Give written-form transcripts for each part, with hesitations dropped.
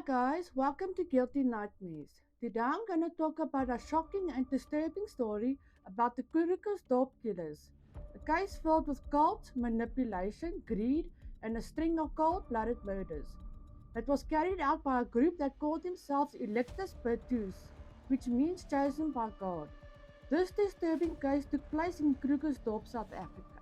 Hi guys, welcome to Guilty Nightmares. Today I'm going to talk about a shocking and disturbing story about the Krugersdorp Killers. A case filled with cult, manipulation, greed, and a string of cold-blooded murders that was carried out by a group that called themselves Electus, Deus, which means chosen by God. This disturbing case took place in Krugersdorp, South Africa.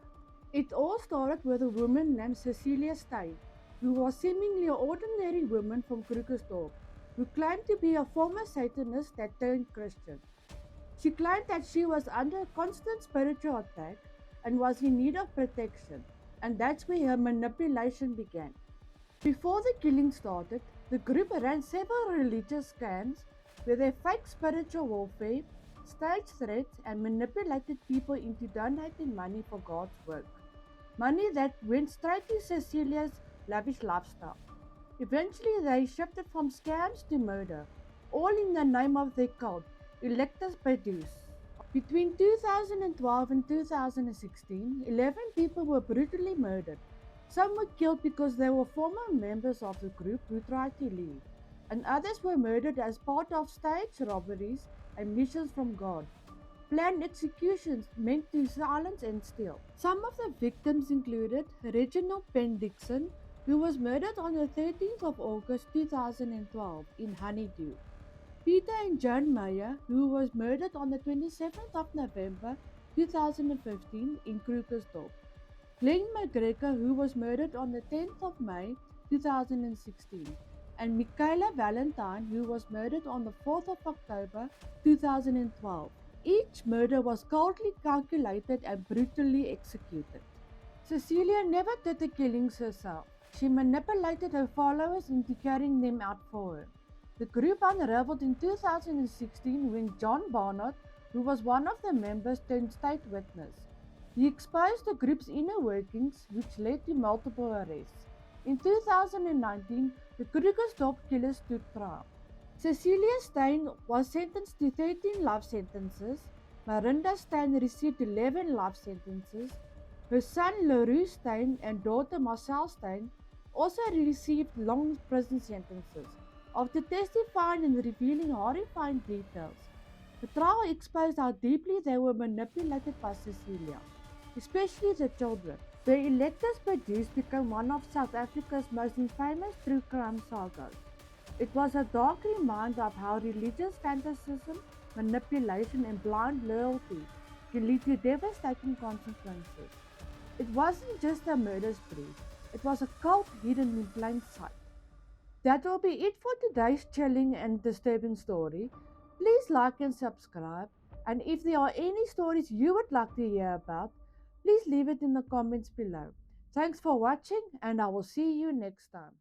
It all started with a woman named Cecilia Steyn, who was seemingly an ordinary woman from Krugersdorp, who claimed to be a former satanist that turned Christian. She claimed that she was under constant spiritual attack and was in need of protection, and that's where her manipulation began. Before the killing started, the group ran several religious scams where they faked spiritual warfare, staged threats, and manipulated people into donating money for God's work. Money that went straight to Cecilia's lavish lifestyle. Eventually, they shifted from scams to murder, all in the name of their cult, Electus Deus. Between 2012 and 2016, 11 people were brutally murdered. Some were killed because they were former members of the group who tried to leave, and others were murdered as part of staged robberies and missions from God. Planned executions meant to silence and steal. Some of the victims included Reginald Penn Dixon, who was murdered on the 13th of August 2012 in Honeydew. Peter and Joan Meyer, who was murdered on the 27th of November 2015 in Krugersdorp. Glenn McGregor, who was murdered on the 10th of May 2016. And Michaela Valentine, who was murdered on the 4th of October 2012. Each murder was coldly calculated and brutally executed. Cecilia never did the killings herself. She manipulated her followers into carrying them out for her. The group unraveled in 2016 when John Barnard, who was one of the members, turned state witness. He exposed the group's inner workings, which led to multiple arrests. In 2019, the Krugersdorp Killers stood trial. Cecilia Steyn was sentenced to 13 life sentences. Marinda Steyn received 11 life sentences. Her son LaRue Steyn and daughter Marcel Steyn also received long prison sentences. After testifying and revealing horrifying details, the trial exposed how deeply they were manipulated by Cecilia, especially the children. The Electus Deus became one of South Africa's most infamous true crime sagas. It was a dark reminder of how religious fanaticism, manipulation, and blind loyalty can lead to devastating consequences. It wasn't just a murder spree, it was a cult hidden in plain sight. That will be it for today's chilling and disturbing story. Please like and subscribe, and if there are any stories you would like to hear about, please leave it in the comments below. Thanks for watching, and I will see you next time.